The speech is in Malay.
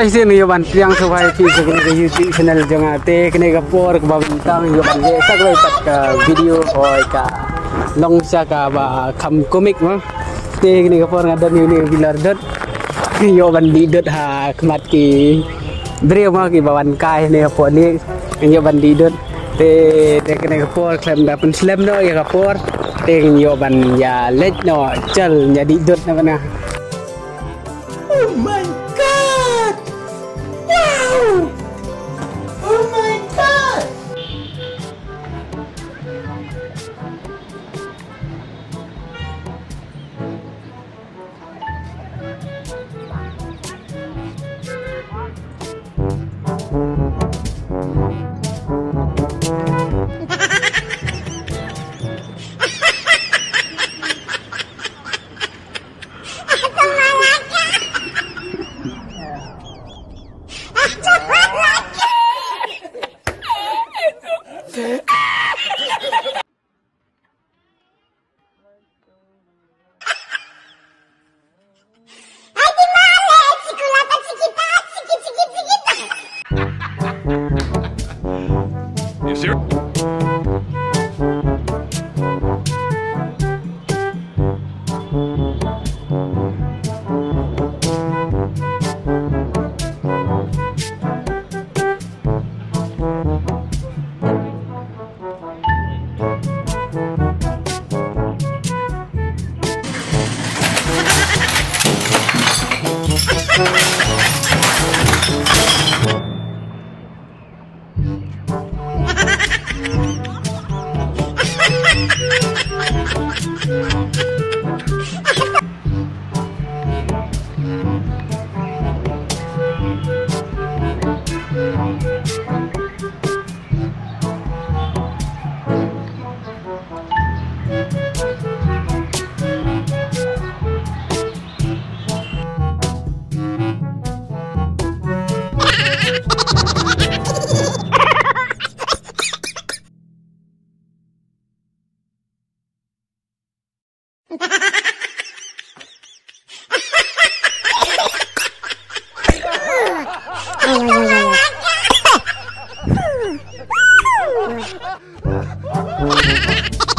Sini yoban priang sebai video ke YouTube channel jangan te kene kapor ke bintang yoban je saklai pat ka video oi ka longsa ka ba kham komik ma te kene kapor ngada ni bilar dot yoban di dot ha khmat ki brio ma ki bawan kai ne kapor ni yoban di dot te kene kapor klem da pen slam no ya kapor te yoban ya lech no chal nya di dot na mana. Oh my god! Wow! Oh my god! You serious? Oh,